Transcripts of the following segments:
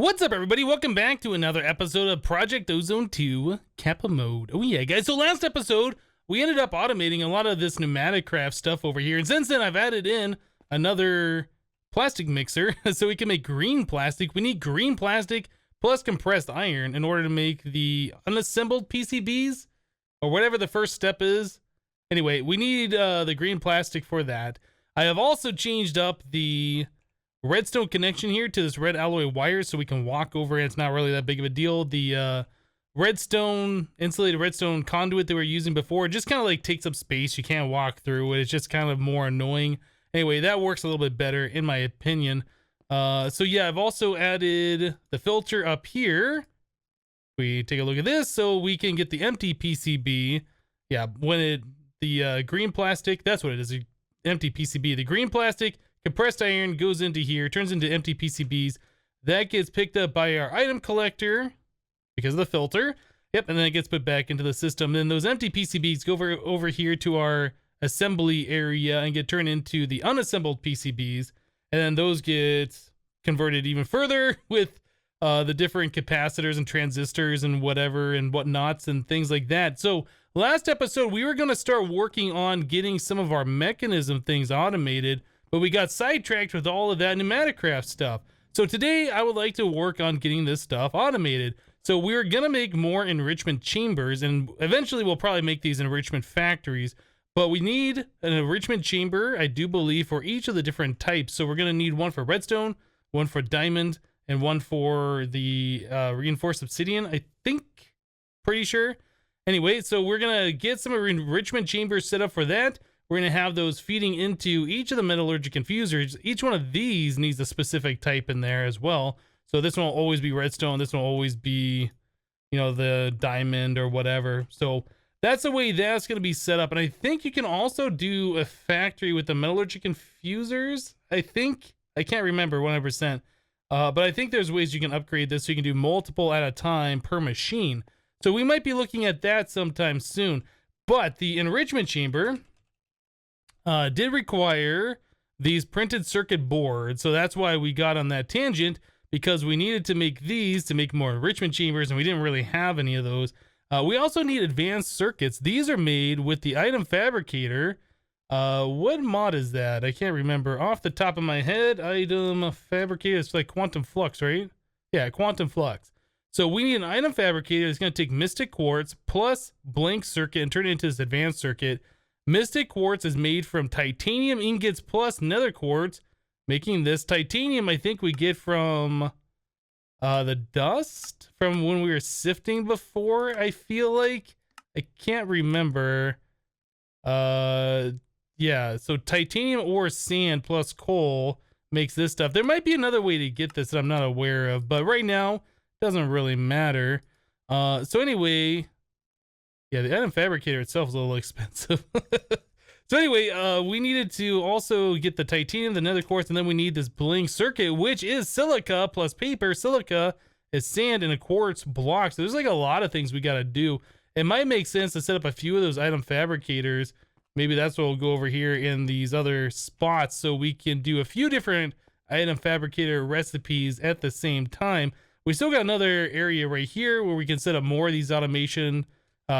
What's up, everybody? Welcome back to another episode of Project Ozone 2 Kappa Mode. Oh yeah, guys, so last episode, we ended up automating a lot of this pneumatic craft stuff over here, and since then, I've added in another plastic mixer, so we can make green plastic. We need green plastic plus compressed iron in order to make the unassembled PCBs, or whatever the first step is. Anyway, we need the green plastic for that. I have also changed up the redstone connection here to this red alloy wire so we can walk over it. It's not really that big of a deal. The redstone, insulated redstone conduit that we were using before just kind of like takes up space. You can't walk through it. It's just kind of more annoying. Anyway, that works a little bit better in my opinion. So yeah, I've also added the filter up here. We take a look at this so we can get the empty PCB. Yeah, the green plastic, that's what it is, the empty PCB. The green plastic, compressed iron goes into here, turns into empty PCBs. That gets picked up by our item collector because of the filter. Yep, and then it gets put back into the system. Then those empty PCBs go over here to our assembly area and get turned into the unassembled PCBs. And then those get converted even further with the different capacitors and transistors and whatever and whatnots and things like that. So last episode, we were going to start working on getting some of our mechanism things automated, but we got sidetracked with all of that pneumatic craft stuff. So today I would like to work on getting this stuff automated. So we're gonna make more enrichment chambers, and eventually we'll probably make these enrichment factories, but we need an enrichment chamber, I do believe, for each of the different types. So we're gonna need one for redstone, one for diamond, and one for the reinforced obsidian, I think, pretty sure. Anyway, so we're gonna get some enrichment chambers set up for that. We're going to have those feeding into each of the metallurgic infusers. Each one of these needs a specific type in there as well. So this one will always be redstone. This one will always be, you know, the diamond or whatever. So that's the way that's going to be set up. And I think you can also do a factory with the metallurgic infusers. I think, I can't remember 100%. But I think there's ways you can upgrade this so you can do multiple at a time per machine. So we might be looking at that sometime soon. But the enrichment chamber did require these printed circuit boards, so that's why we got on that tangent, because we needed to make these to make more enrichment chambers, and we didn't really have any of those. We also need advanced circuits. These are made with the item fabricator. What mod is that? I can't remember off the top of my head. Item fabricator, it's like quantum flux, right? Yeah, quantum flux. So we need an item fabricator that's going to take mystic quartz plus blank circuit and turn it into this advanced circuit. Mystic quartz is made from titanium ingots plus nether quartz, making this titanium I think we get from the dust from when we were sifting before, I feel like. I can't remember. Yeah, so titanium or sand plus coal makes this stuff. There might be another way to get this that I'm not aware of, but right now it doesn't really matter. So anyway, yeah, the item fabricator itself is a little expensive. So anyway, we needed to also get the titanium, the nether quartz, and then we need this blank circuit, which is silica plus paper. Silica is sand and a quartz block. So there's like a lot of things we got to do. It might make sense to set up a few of those item fabricators. Maybe that's what we'll go over here in these other spots so we can do a few different item fabricator recipes at the same time. We still got another area right here where we can set up more of these automation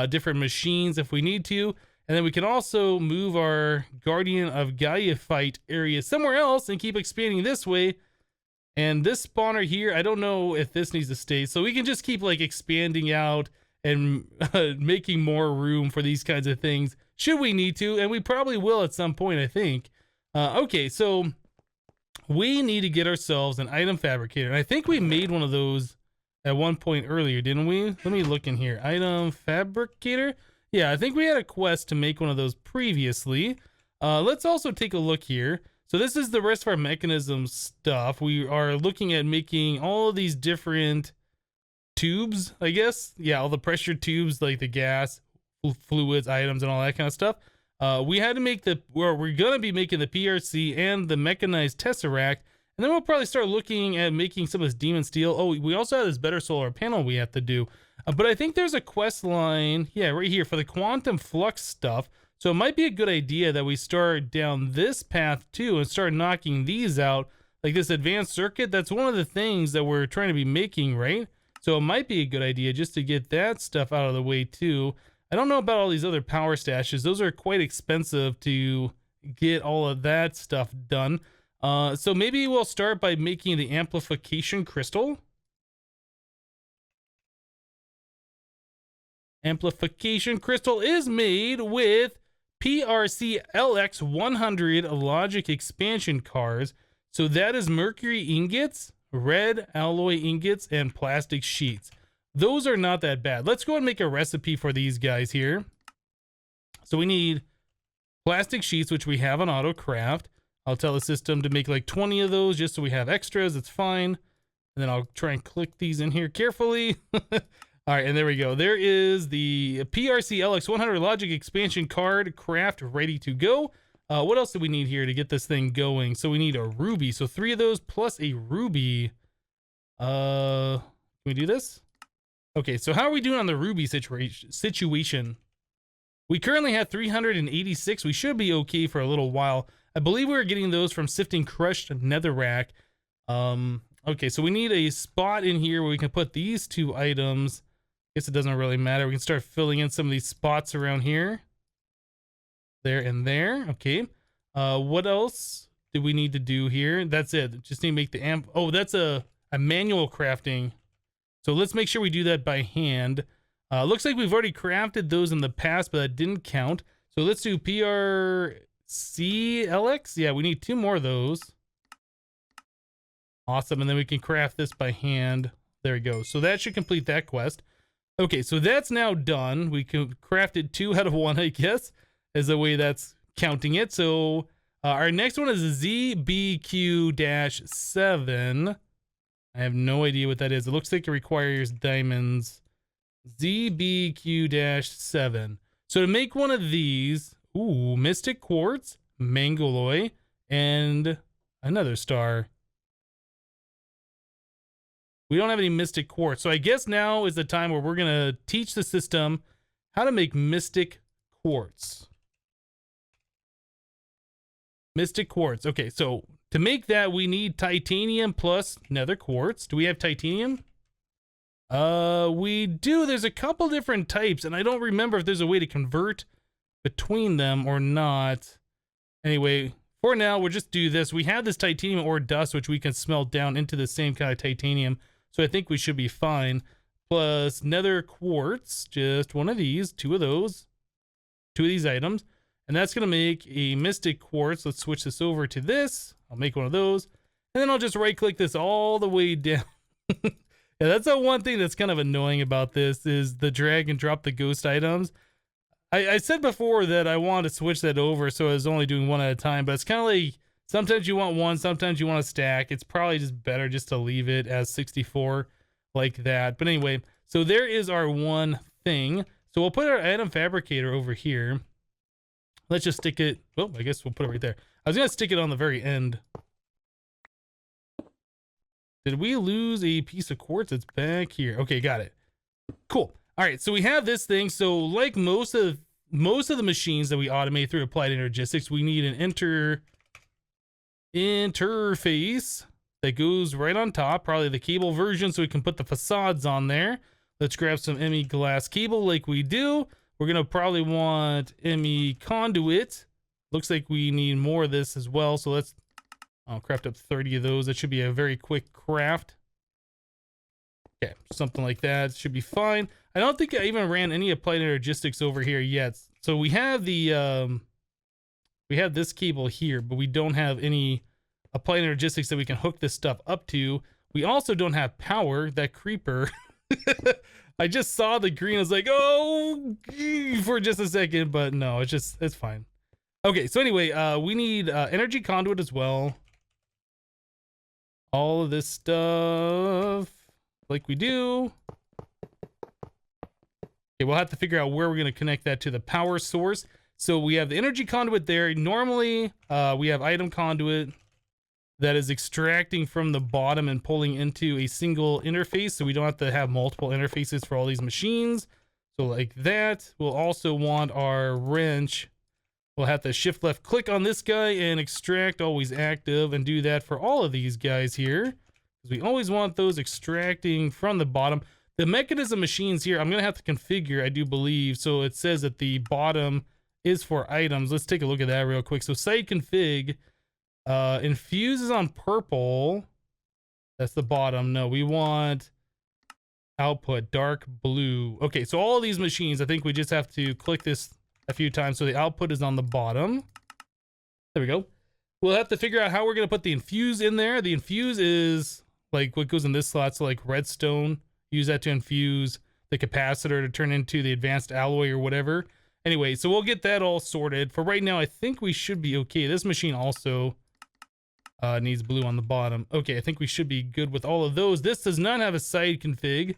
different machines if we need to, and then we can also move our Guardian of Gaia fight area somewhere else and keep expanding this way. And this spawner here, I don't know if this needs to stay, so we can just keep like expanding out and making more room for these kinds of things should we need to, and we probably will at some point, I think. Okay, so we need to get ourselves an item fabricator, and I think we made one of those at one point earlier, didn't we? Let me look in here. Item fabricator. Yeah, I think we had a quest to make one of those previously. Let's also take a look here. So this is the rest of our mechanism stuff. We are looking at making all of these different tubes, I guess. Yeah, all the pressure tubes, like the gas, fluids, items, and all that kind of stuff. We had to make we're going to be making the PRC and the mechanized tesseract. And then we'll probably start looking at making some of this demon steel. Oh, we also have this better solar panel we have to do. But I think there's a quest line, yeah, right here for the quantum flux stuff. So it might be a good idea that we start down this path too and start knocking these out. like this advanced circuit, that's one of the things that we're trying to be making, right? So it might be a good idea just to get that stuff out of the way too. I don't know about all these other power stashes. Those are quite expensive to get all of that stuff done. So maybe we'll start by making the Amplification Crystal. Amplification Crystal is made with PRC LX 100 logic expansion cards. So that is mercury ingots, red alloy ingots, and plastic sheets. Those are not that bad. Let's go and make a recipe for these guys here. So we need plastic sheets, which we have on AutoCraft. I'll tell the system to make like 20 of those just so we have extras. It's fine. And then I'll try and click these in here carefully. All right, and there we go. There is the PRC LX 100 logic expansion card craft ready to go. What else do we need here to get this thing going? So we need a ruby. So 3 of those plus a ruby. Can we do this? Okay, so how are we doing on the ruby situation? We currently have 386. We should be okay for a little while. I believe we were getting those from sifting crushed netherrack. Okay, so we need a spot in here where we can put these 2 items. I guess it doesn't really matter. We can start filling in some of these spots around here. There and there. Okay. What else do we need to do here? That's it. Just need to make the amp. Oh, that's a manual crafting. So let's make sure we do that by hand. Looks like we've already crafted those in the past, but that didn't count. So let's do PRC LX. Yeah, we need 2 more of those. Awesome. And then we can craft this by hand. There we go. So that should complete that quest. Okay, so that's now done. We crafted 2 out of 1, I guess, is the way that's counting it. So our next one is a ZBQ-7. I have no idea what that is. It looks like it requires diamonds. ZBQ-7. So to make one of these, ooh, Mystic Quartz, Mangaloy, and another star. We don't have any Mystic Quartz. So I guess now is the time where we're going to teach the system how to make Mystic Quartz. Mystic Quartz. Okay, so to make that, we need titanium plus nether quartz. Do we have titanium? We do. There's a couple different types, and I don't remember if there's a way to convert between them or not. Anyway, for now, we'll just do this. We have this titanium ore dust, which we can smelt down into the same kind of titanium. So I think we should be fine. Plus nether quartz, just 1 of these, 2 of those, 2 of these items. And that's going to make a Mystic Quartz. Let's switch this over to this. I'll make 1 of those. And then I'll just right click this all the way down. Yeah, that's the one thing that's kind of annoying about this is the drag and drop the ghost items. I said before that I wanted to switch that over so I was only doing 1 at a time, but it's kind of like sometimes you want 1, sometimes you want to stack. It's probably just better just to leave it as 64 like that. But anyway, so there is our 1 thing. So we'll put our item fabricator over here. Let's just stick it. Oh, I guess we'll put it right there. I was going to stick it on the very end. Did we lose a piece of quartz? It's back here. Okay, got it. Cool. All right, so we have this thing. So like most of the machines that we automate through Applied Energistics, we need an interface that goes right on top, probably the cable version, so we can put the facades on there. Let's grab some ME glass cable like we do. We're gonna probably want ME conduit. Looks like we need more of this as well, so I'll craft up 30 of those. That should be a very quick craft. Okay, something like that should be fine. I don't think I even ran any Applied Energistics over here yet. So we have the we have this cable here, but we don't have any Applied Energistics that we can hook this stuff up to. We also don't have power. That creeper. I just saw the green. I was like, oh, for just a second, but no, it's fine. Okay, so anyway, we need energy conduit as well. All of this stuff like we do. Okay, we'll have to figure out where we're going to connect that to the power source. So we have the energy conduit there. Normally, we have item conduit that is extracting from the bottom and pulling into a single interface, so we don't have to have multiple interfaces for all these machines. So like that. We'll also want our wrench We'll have to shift left click on this guy and extract always active, and do that for all of these guys here, because we always want those extracting from the bottom. The MEKANISM machines here, I'm going to have to configure, I do believe. So it says that the bottom is for items. Let's take a look at that real quick. So site config, infuse is on purple. That's the bottom. No, we want output dark blue. Okay, so all of these machines, I think we just have to click this a few times. So the output is on the bottom. There we go. We'll have to figure out how we're going to put the infuse in there. The infuse is like what goes in this slot. So like redstone, use that to infuse the capacitor to turn into the advanced alloy or whatever. Anyway, so we'll get that all sorted. For right now, I think we should be okay. This machine also needs blue on the bottom. Okay, I think we should be good with all of those. This does not have a side config.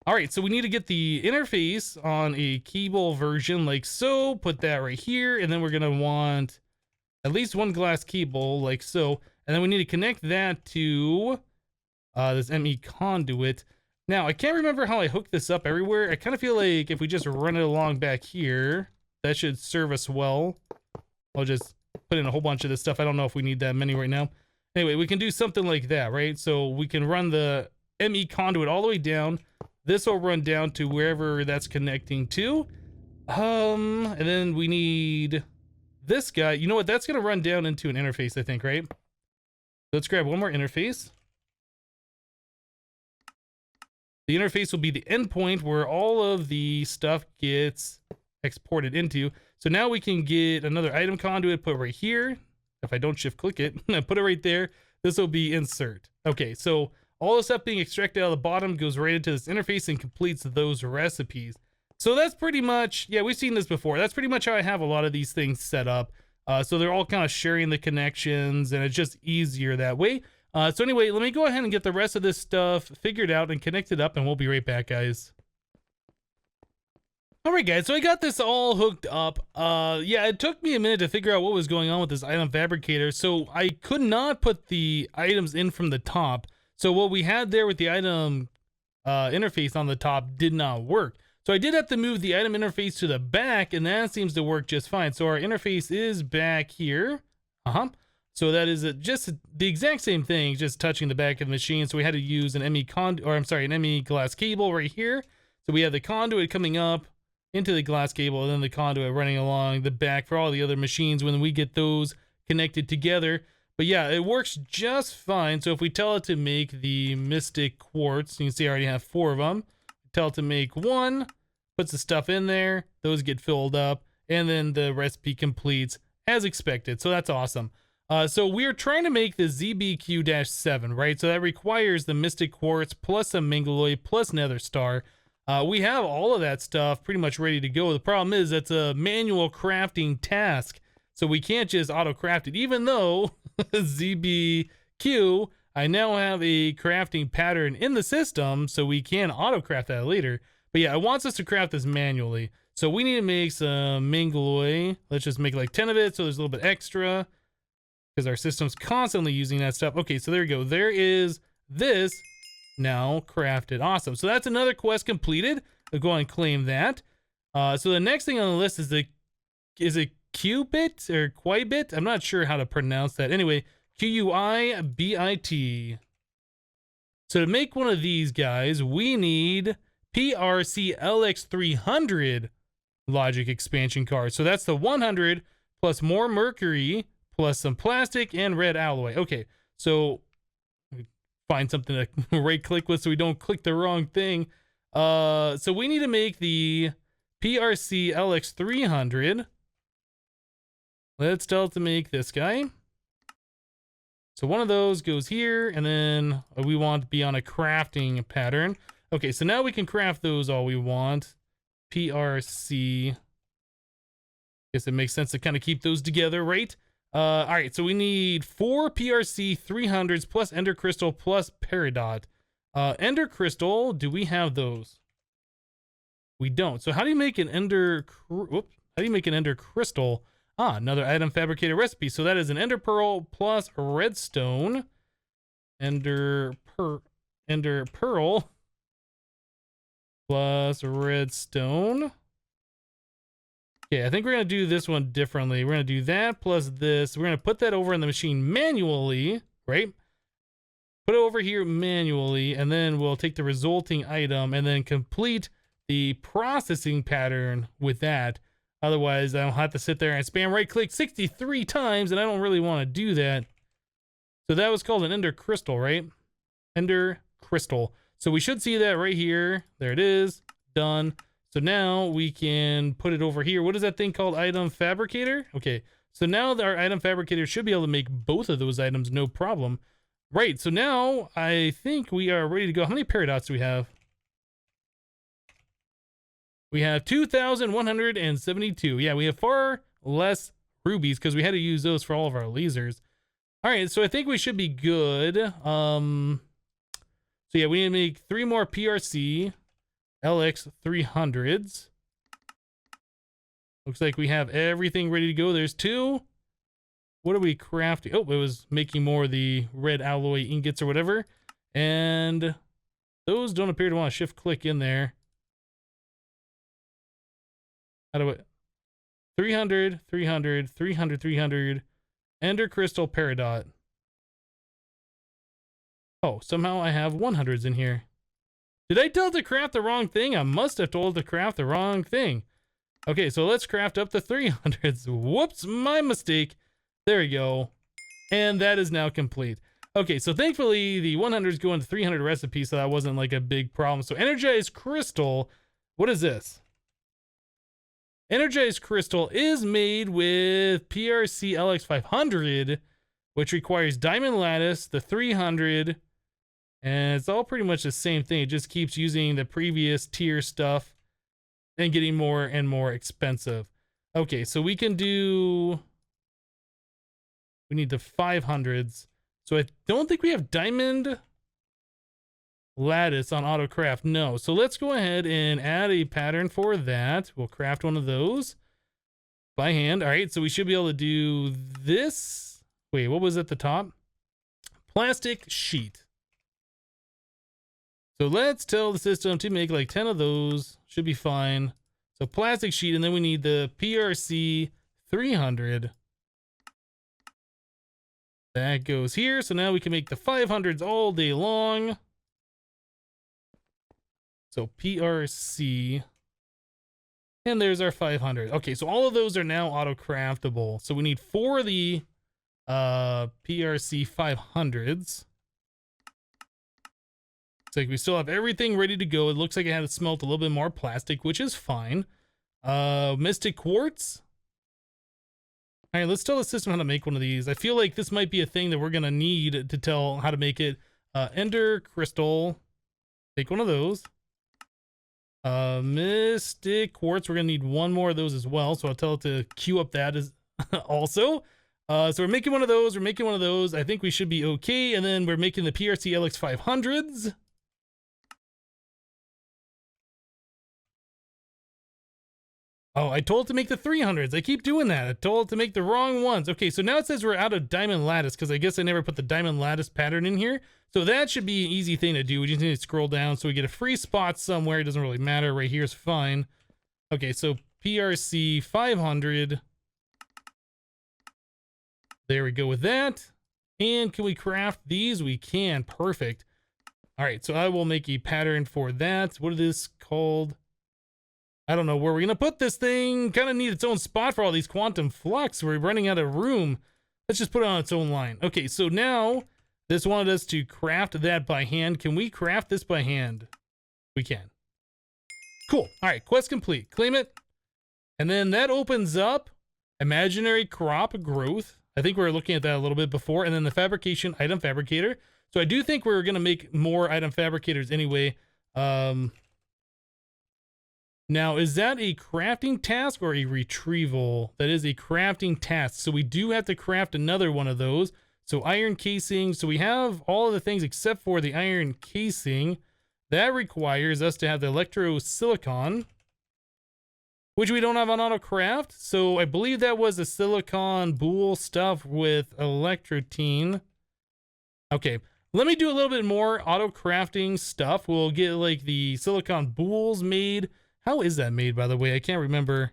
All right, so we need to get the interface on a cable version like so. Put that right here, and then we're gonna want at least one glass cable like so. And then we need to connect that to this ME conduit. Now, I can't remember how I hooked this up everywhere. I kind of feel like if we just run it along back here, that should serve us well. I'll just put in a whole bunch of this stuff. I don't know if we need that many right now. Anyway, we can do something like that, right? So we can run the ME conduit all the way down. This will run down to wherever that's connecting to. And then we need this guy. You know what? That's going to run down into an interface, I think, right? Let's grab one more interface. The interface will be the endpoint where all of the stuff gets exported into. So now we can get another item conduit put right here. If I don't shift click it, put it right there. This will be insert. Okay, so all the stuff being extracted out of the bottom goes right into this interface and completes those recipes. So that's pretty much, yeah, we've seen this before. That's pretty much how I have a lot of these things set up. So they're all kind of sharing the connections, and it's just easier that way. So anyway, let me go ahead and get the rest of this stuff figured out and connected up, and we'll be right back, guys. All right, guys, so I got this all hooked up. Yeah, it took me a minute to figure out what was going on with this item fabricator. So I could not put the items in from the top. So what we had there with the item interface on the top did not work. So I did have to move the item interface to the back, and that seems to work just fine. So our interface is back here. So that is just the exact same thing, just touching the back of the machine. So we had to use an an ME glass cable right here. So we have the conduit coming up into the glass cable, and then the conduit running along the back for all the other machines when we get those connected together. But yeah, it works just fine. So if we tell it to make the Mystic Quartz, you can see I already have 4 of them. Tell it to make 1, puts the stuff in there, those get filled up, and then the recipe completes as expected. So that's awesome. So we're trying to make the ZBQ-7, right? So that requires the Mystic Quartz plus a Mangaloid plus Nether Star. We have all of that stuff pretty much ready to go. The problem is that's a manual crafting task. So we can't just auto craft it, even though ZBQ, I now have a crafting pattern in the system, so we can auto craft that later. But yeah, it wants us to craft this manually. So we need to make some Mangaloid. Let's just make like 10 of it, so there's a little bit extra, because our system's constantly using that stuff. Okay, so there we go. There is this now crafted. Awesome. So that's another quest completed. I'll go and claim that. So the next thing on the list is it Qubit or Quibit? I'm not sure how to pronounce that. Anyway, Quibit. So to make one of these guys, we need PRC-LX300 logic expansion cards. So that's the 100 plus more mercury plus some plastic and red alloy. Okay, so find something to right click with so we don't click the wrong thing. So we need to make the PRC-LX300. Let's tell it to make this guy. So one of those goes here, and then we want to be on a crafting pattern. Okay, so now we can craft those all we want. PRC. Guess it makes sense to kind of keep those together, right? All right, so we need 4 PRC 300s plus Ender Crystal plus Peridot. Ender Crystal, do we have those? We don't. So how do you make an Ender Crystal? Ah, another item fabricator recipe. So that is an Ender Pearl plus Redstone. Ender Pearl plus Redstone. Yeah, I think we're going to do this one differently. We're going to do that plus this. We're going to put that over in the machine manually, right? Put it over here manually, and then we'll take the resulting item and then complete the processing pattern with that. Otherwise, I'll have to sit there and spam right-click 63 times, and I don't really want to do that. So that was called an Ender Crystal, right? Ender Crystal. So we should see that right here. There it is. Done. So now we can put it over here. What is that thing called? Item Fabricator? Okay. So now our Item Fabricator should be able to make both of those items no problem. Right. So now I think we are ready to go. How many paradots do we have? We have 2,172. Yeah, we have far less rubies because we had to use those for all of our lasers. All right, so I think we should be good. So yeah, we need to make 3 more PRC LX 300s. Looks like we have everything ready to go. There's 2. What are we crafting? Oh, it was making more of the red alloy ingots or whatever. And those don't appear to want to shift click in there. How do I? 300, 300, 300, 300. Ender Crystal Peridot. Oh, somehow I have 100s in here. Did I tell it to craft the wrong thing? I must have told it to craft the wrong thing. Okay, so let's craft up the 300s. Whoops, my mistake. There we go. And that is now complete. Okay, so thankfully the 100s go into 300 recipes, so that wasn't like a big problem. So Energized Crystal, what is this? Energized Crystal is made with PRC LX 500, which requires Diamond Lattice, the 300, and it's all pretty much the same thing. It just keeps using the previous tier stuff and getting more and more expensive. Okay, so we can do... We need the 500s. So I don't think we have Diamond Lattice on AutoCraft. No. So let's go ahead and add a pattern for that. We'll craft one of those by hand. All right, so we should be able to do this. Wait, what was at the top? Plastic sheet. So let's tell the system to make like 10 of those. Should be fine. So plastic sheet, and then we need the PRC 300. That goes here. So now we can make the 500s all day long. So PRC, and there's our 500. Okay, so all of those are now auto-craftable. So we need 4 of the PRC 500s. It's like we still have everything ready to go. It looks like it had to smelt a little bit more plastic, which is fine. Mystic Quartz. All right, let's tell the system how to make one of these. I feel like this might be a thing that we're going to need to tell how to make it. Ender Crystal. Take one of those. Mystic Quartz, we're gonna need 1 more of those as well, so I'll tell it to queue up that as also. So we're making one of those, I think we should be okay, and then we're making the PRC LX 500s. Oh, I told it to make the 300s. I keep doing that. I told it to make the wrong ones. Okay, so now it says we're out of Diamond Lattice because I guess I never put the Diamond Lattice pattern in here. So that should be an easy thing to do. We just need to scroll down so we get a free spot somewhere. It doesn't really matter. Right here is fine. Okay, so PRC 500. There we go with that. And can we craft these? We can. Perfect. All right, so I will make a pattern for that. What is this called? I don't know where we're going to put this thing. Kind of need its own spot for all these quantum flux. We're running out of room. Let's just put it on its own line. Okay, so now this wanted us to craft that by hand. Can we craft this by hand? We can. Cool. All right, quest complete. Claim it. And then that opens up imaginary crop growth. I think we were looking at that a little bit before. And then the fabrication item fabricator. So I do think we're going to make more item fabricators anyway. Now, is that a crafting task or a retrieval? That is a crafting task. So we do have to craft another one of those. So iron casing. So we have all of the things except for the iron casing. That requires us to have the electrosilicon, which we don't have on AutoCraft. So I believe that was the silicon boule stuff with electrotine. Okay, let me do a little bit more auto-crafting stuff. We'll get like the silicon boules made. How is that made, by the way? I can't remember.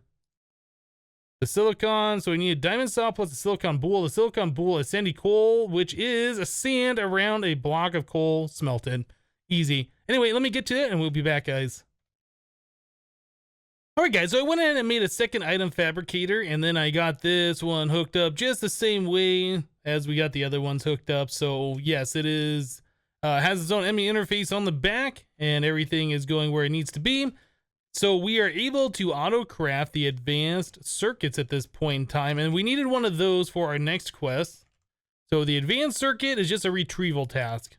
the silicon. So we need a diamond saw plus a silicon boule. The silicon boule is sandy coal, which is a sand around a block of coal smelted. Easy. Anyway, let me get to it and we'll be back, guys. Alright guys, so I went ahead and made a second item fabricator, and then I got this one hooked up just the same way as we got the other ones hooked up. So yes, it is has its own ME interface on the back, and everything is going where it needs to be. So we are able to auto craft the advanced circuits at this point in time, and we needed one of those for our next quest. So the advanced circuit is just a retrieval task,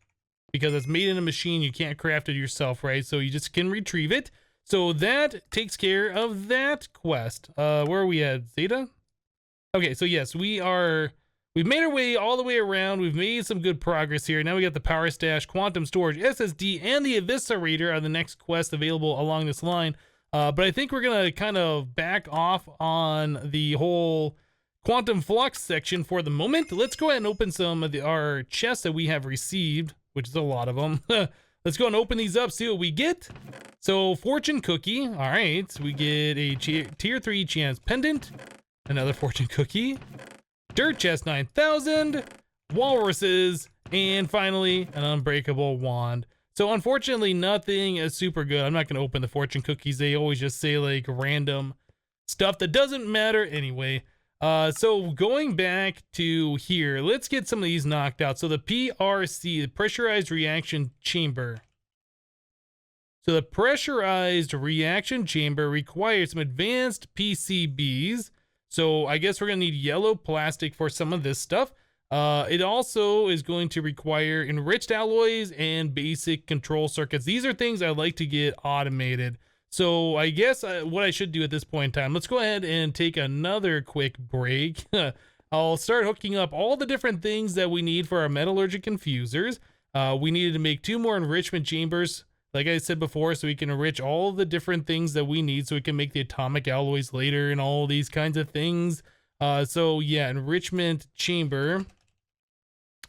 because it's made in a machine. You can't craft it yourself, right? So you just can retrieve it. So that takes care of that quest. Where are we at? Zeta? Okay, so yes, we've made our way all the way around. We've made some good progress here. Now we got the power stash, quantum storage, SSD, and the eviscerator are the next quest available along this line. But I think we're gonna kind of back off on the whole quantum flux section for the moment. Let's go ahead and open some of our chests that we have received, which is a lot of them. Let's go and open these up, see what we get. So, fortune cookie. All right, so we get a tier 3 chance pendant, another fortune cookie, dirt chest 9000, walruses, and finally an unbreakable wand. So, unfortunately, nothing is super good. I'm not going to open the fortune cookies. They always just say like random stuff that doesn't matter anyway. So going back to here, let's get some of these knocked out. So the PRC, the Pressurized Reaction Chamber. So the Pressurized Reaction Chamber requires some advanced PCBs. So I guess we're going to need yellow plastic for some of this stuff. It also is going to require enriched alloys and basic control circuits. These are things I'd like to get automated. So I guess what I should do at this point in time, let's go ahead and take another quick break. I'll start hooking up all the different things that we need for our metallurgic infusers. We needed to make 2 more enrichment chambers, like I said before, so we can enrich all the different things that we need so we can make the atomic alloys later and all these kinds of things. So yeah, enrichment chamber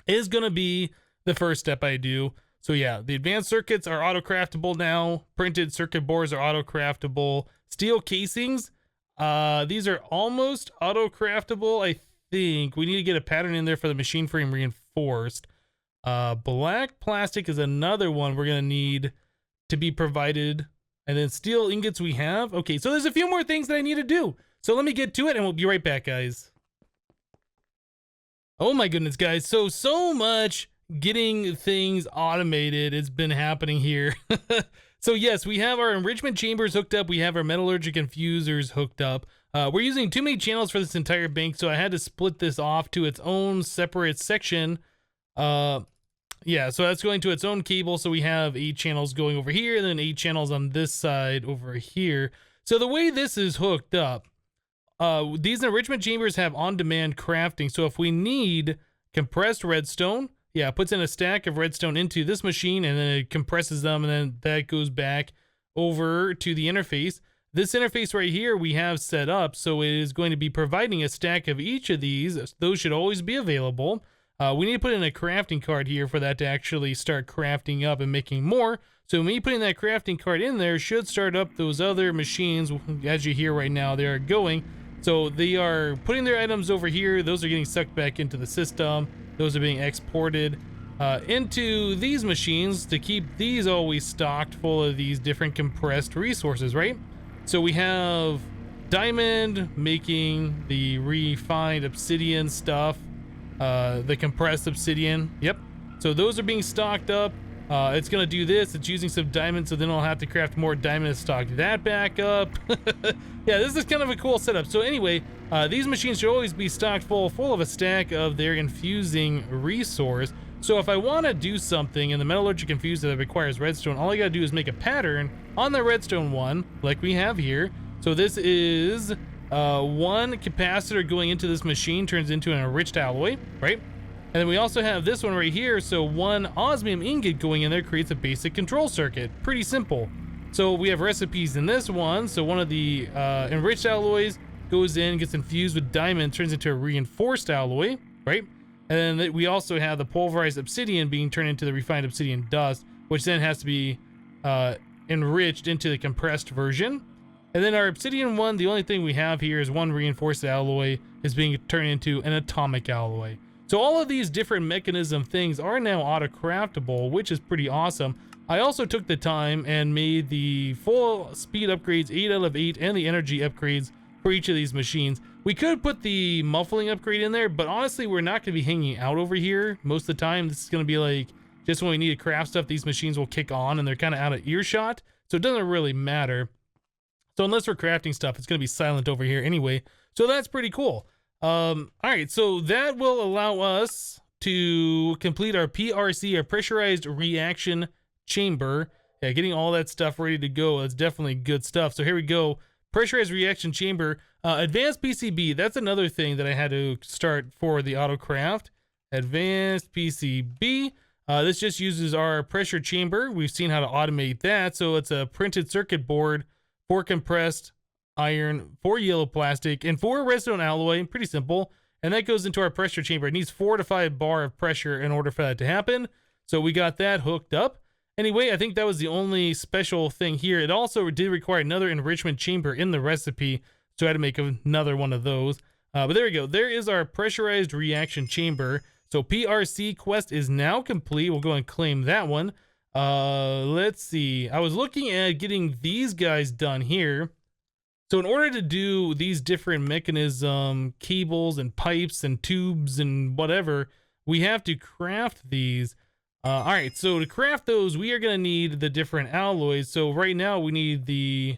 is going to be the first step I do. So yeah, the advanced circuits are auto-craftable now. Printed circuit boards are auto-craftable. Steel casings, these are almost auto-craftable, I think. We need to get a pattern in there for the machine frame reinforced. Black plastic is another one we're going to need to be provided. And then steel ingots we have. Okay, so there's a few more things that I need to do. So let me get to it and we'll be right back, guys. Oh my goodness, guys. So much getting things automated it's been happening here. So yes, we have our enrichment chambers hooked up. We have our metallurgic infusers hooked up. We're using too many channels for this entire bank, so I had to split this off to its own separate section. Yeah, so that's going to its own cable. So we have 8 channels going over here and then 8 channels on this side over here. So the way this is hooked up, these enrichment chambers have on-demand crafting. So if we need compressed redstone, yeah, it puts in a stack of redstone into this machine and then it compresses them and then that goes back over to the interface. This interface right here we have set up, so it is going to be providing a stack of each of these. Those should always be available. We need to put in a crafting card here for that to actually start crafting up and making more. So me putting that crafting card in there should start up those other machines. As you hear right now, they are going. So they are putting their items over here. Those are getting sucked back into the system. Those are being exported into these machines to keep these always stocked full of these different compressed resources, right? So we have diamond making the refined obsidian stuff, the compressed obsidian. Yep. So those are being stocked up. It's going to do this. It's using some diamond, so then I'll have to craft more diamond to stock that back up. Yeah, this is kind of a cool setup. So anyway, these machines should always be stocked full of a stack of their infusing resource. So if I want to do something in the metallurgic infuser that requires redstone, all I got to do is make a pattern on the redstone one, like we have here. So this is one capacitor going into this machine turns into an enriched alloy, right? And then we also have this one right here. So one osmium ingot going in there creates a basic control circuit. Pretty simple. So we have recipes in this one. So one of the enriched alloys goes in, gets infused with diamond, turns into a reinforced alloy, right? And then we also have the pulverized obsidian being turned into the refined obsidian dust, which then has to be enriched into the compressed version. And then our obsidian one, the only thing we have here is one reinforced alloy is being turned into an atomic alloy. So all of these different mechanism things are now auto-craftable, which is pretty awesome. I also took the time and made the full speed upgrades, 8 out of 8, and the energy upgrades for each of these machines. We could put the muffling upgrade in there, but honestly, we're not going to be hanging out over here most of the time. This is going to be like, just when we need to craft stuff, these machines will kick on and they're kind of out of earshot. So it doesn't really matter. So unless we're crafting stuff, it's going to be silent over here anyway. So that's pretty cool. All right, so that will allow us to complete our PRC, our Pressurized Reaction Chamber. Yeah, getting all that stuff ready to go. That's definitely good stuff. So here we go. Pressurized Reaction Chamber. Advanced PCB. That's another thing that I had to start for the autocraft. Advanced PCB. This just uses our pressure chamber. We've seen how to automate that. So it's a printed circuit board, 4 compressed iron, 4 yellow plastic, and 4 redstone alloy. Pretty simple. And that goes into our pressure chamber. It needs 4 to 5 bar of pressure in order for that to happen. So we got that hooked up. Anyway, I think that was the only special thing here. It also did require another enrichment chamber in the recipe, so I had to make another one of those. But there we go. There is our pressurized reaction chamber. So PRC quest is now complete. We'll go and claim that one. Let's see. I was looking at getting these guys done here. So in order to do these different mechanism cables and pipes and tubes and whatever, we have to craft these. All right, so to craft those, we are going to need the different alloys. So right now we need the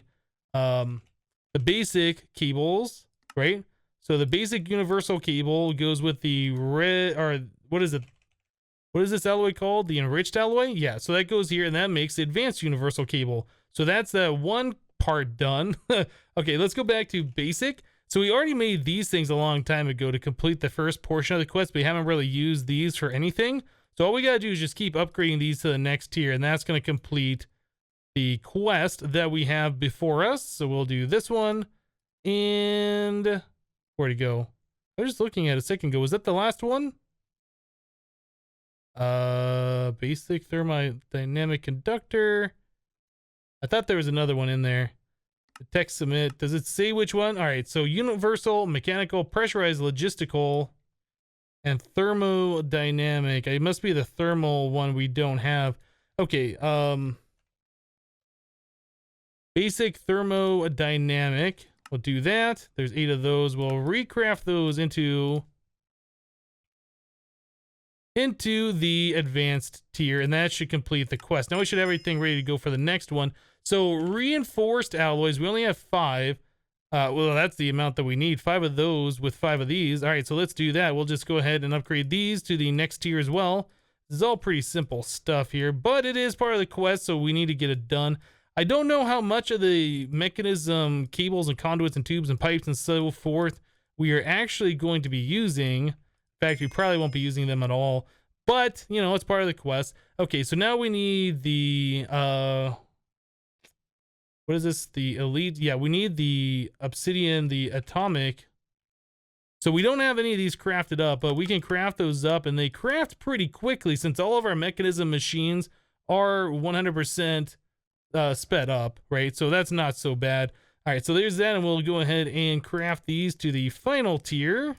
basic cables, right? So the basic universal cable goes with the red, or what is it? What is this alloy called? The enriched alloy? Yeah, so that goes here and that makes the advanced universal cable. So that's that one part done. Okay, let's go back to basic. So we already made these things a long time ago to complete the first portion of the quest, but we haven't really used these for anything. So all we gotta do is just keep upgrading these to the next tier, and that's gonna complete the quest that we have before us. So we'll do this one, and where'd it go? I was just looking at it a second ago. Was that the last one? Basic thermodynamic conductor. I thought there was another one in there. The text submit. Does it say which one? All right, so universal, mechanical, pressurized, logistical, and thermodynamic. It must be the thermal one we don't have. Okay, basic thermodynamic. We'll do that. There's 8 of those. We'll recraft those into the advanced tier, and that should complete the quest. Now we should have everything ready to go for the next one. So reinforced alloys, we only have 5. Well, that's the amount that we need. 5 of those with 5 of these. All right, so let's do that. We'll just go ahead and upgrade these to the next tier as well. This is all pretty simple stuff here, but it is part of the quest, so we need to get it done. I don't know how much of the mechanism cables and conduits and tubes and pipes and so forth we are actually going to be using. In fact, we probably won't be using them at all, but, you know, it's part of the quest. Okay, so now we need the, what is this? The elite? Yeah, we need the obsidian, the atomic. So we don't have any of these crafted up, but we can craft those up, and they craft pretty quickly since all of our mechanism machines are 100% sped up, right? So that's not so bad. All right, so there's that, and we'll go ahead and craft these to the final tier.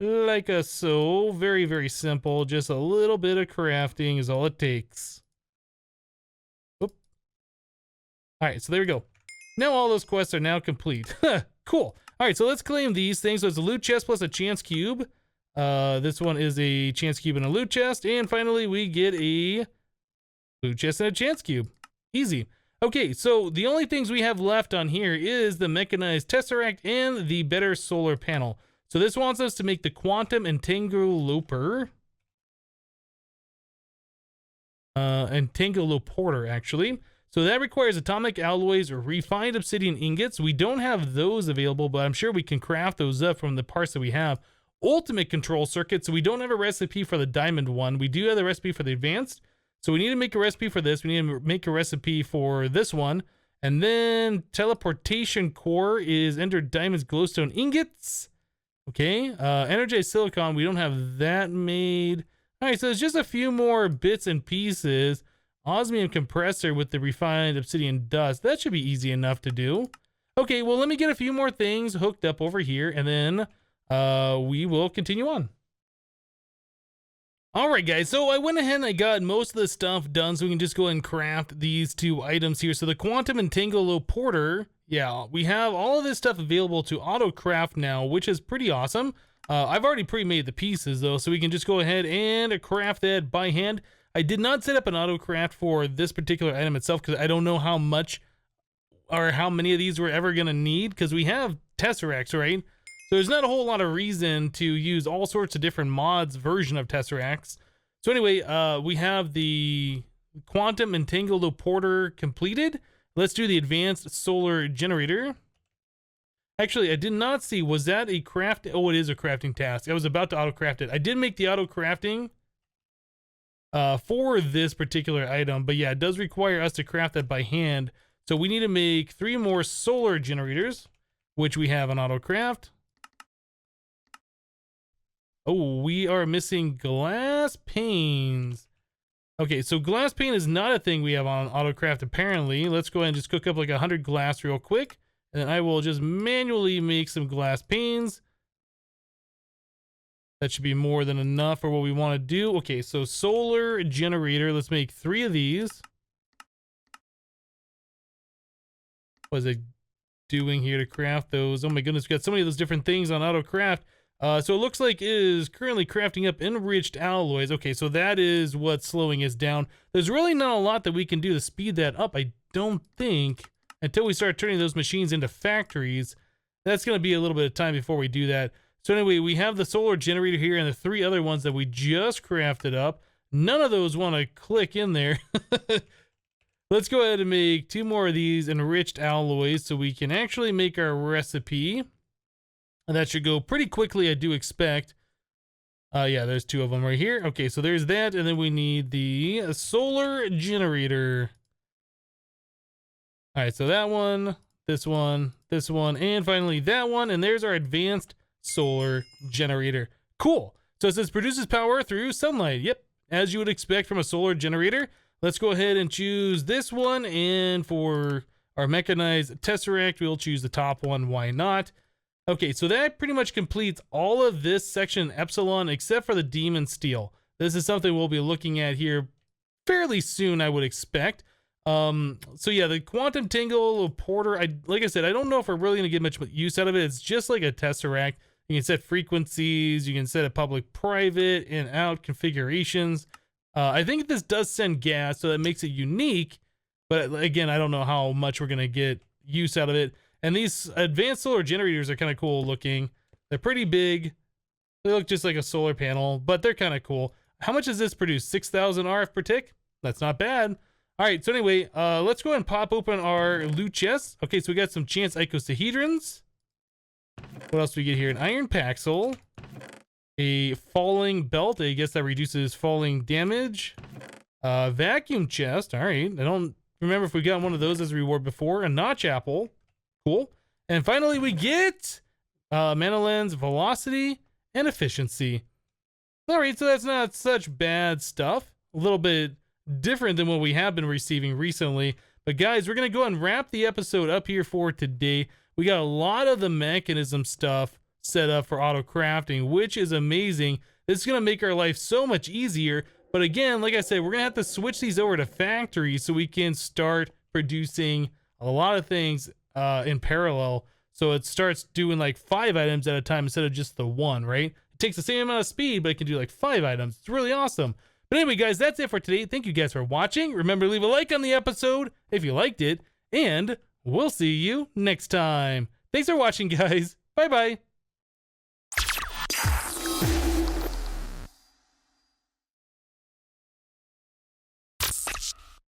Like so. Very, very simple. Just a little bit of crafting is all it takes. Oop. All right, so there we go. Now all those quests are now complete. Cool. All right, so let's claim these things. So it's a loot chest plus a chance cube. This one is a chance cube and a loot chest. And finally, we get a loot chest and a chance cube. Easy. Okay, so the only things we have left on here is the mechanized tesseract and the better solar panel. So this wants us to make the quantum entangloper. Entangloporter, actually. So that requires atomic alloys or refined obsidian ingots. We don't have those available, but I'm sure we can craft those up from the parts that we have. Ultimate control circuit. So we don't have a recipe for the diamond one. We do have the recipe for the advanced. So we need to make a recipe for this. We need to make a recipe for this one. And then teleportation core is ender diamonds glowstone ingots. Okay, energized silicon, we don't have that made. All right, so there's just a few more bits and pieces osmium compressor with the refined obsidian dust. That should be easy enough to do. Okay, well, let me get a few more things hooked up over here, and then we will continue on. All right, guys, so I went ahead and I got most of the stuff done, so we can just go ahead and craft these two items here. So the Quantum Entangled Porter, yeah, we have all of this stuff available to auto craft now, which is pretty awesome. I've already pre-made the pieces, though, so we can just go ahead and craft that by hand. I did not set up an auto craft for this particular item itself because I don't know how much or how many of these we're ever going to need, because we have Tesseracts, right? So there's not a whole lot of reason to use all sorts of different mods version of Tesseracts. So anyway, we have the Quantum Entangled Porter completed. Let's do the Advanced Solar Generator. Actually, I did not see, was that a craft? Oh, it is a crafting task. I was about to auto craft it. I did make the auto crafting for this particular item, but yeah, it does require us to craft that by hand. So we need to make 3 more solar generators, which we have on auto craft. Oh, we are missing glass panes. Okay, so glass pane is not a thing we have on AutoCraft apparently. Let's go ahead and just cook up like 100 glass real quick. And then I will just manually make some glass panes. That should be more than enough for what we want to do. Okay, so solar generator. Let's make 3 of these. What is it doing here to craft those? Oh my goodness, we got so many of those different things on AutoCraft. So it looks like it is currently crafting up enriched alloys. Okay, so that is what's slowing us down. There's really not a lot that we can do to speed that up, I don't think, until we start turning those machines into factories. That's going to be a little bit of time before we do that. So anyway, we have the solar generator here and the 3 other ones that we just crafted up. None of those want to click in there. Let's go ahead and make 2 more of these enriched alloys so we can actually make our recipe. And that should go pretty quickly, I do expect. Yeah, there's 2 of them right here. Okay, so there's that, and then we need the solar generator. All right, so that one, this one, and finally that one, and there's our advanced solar generator. Cool. So it says produces power through sunlight. Yep, as you would expect from a solar generator. Let's go ahead and choose this one, and for our mechanized tesseract, we'll choose the top one. Why not? Okay, so that pretty much completes all of this section Epsilon except for the Demon Steel. This is something we'll be looking at here fairly soon, I would expect. So yeah, the Quantum Entangled Porter, like I said, I don't know if we're really going to get much use out of it. It's just like a Tesseract. You can set frequencies, you can set a public, private, and out configurations. I think this does send gas, so that makes it unique. But again, I don't know how much we're going to get use out of it. And these advanced solar generators are kind of cool looking. They're pretty big. They look just like a solar panel, but they're kind of cool. How much does this produce? 6,000 RF per tick? That's not bad. All right, so anyway, let's go ahead and pop open our loot chest. Okay, so we got some chance icosahedrons. What else do we get here? An iron paxel. A falling belt. I guess that reduces falling damage. Vacuum chest. All right, I don't remember if we got one of those as a reward before. A notch apple. Cool. And finally, we get mana lens, velocity, and efficiency. All right, so that's not such bad stuff. A little bit different than what we have been receiving recently. But guys, we're going to go and wrap the episode up here for today. We got a lot of the mechanism stuff set up for auto crafting, which is amazing. This is going to make our life so much easier. But again, like I said, we're going to have to switch these over to factories so we can start producing a lot of things in parallel. So it starts doing like 5 items at a time instead of just the 1, right? It takes the same amount of speed, but it can do like 5 items. It's really awesome. But anyway, guys, that's it for today. Thank you guys for watching. Remember to leave a like on the episode if you liked it, and we'll see you next time. Thanks for watching, guys. Bye-bye.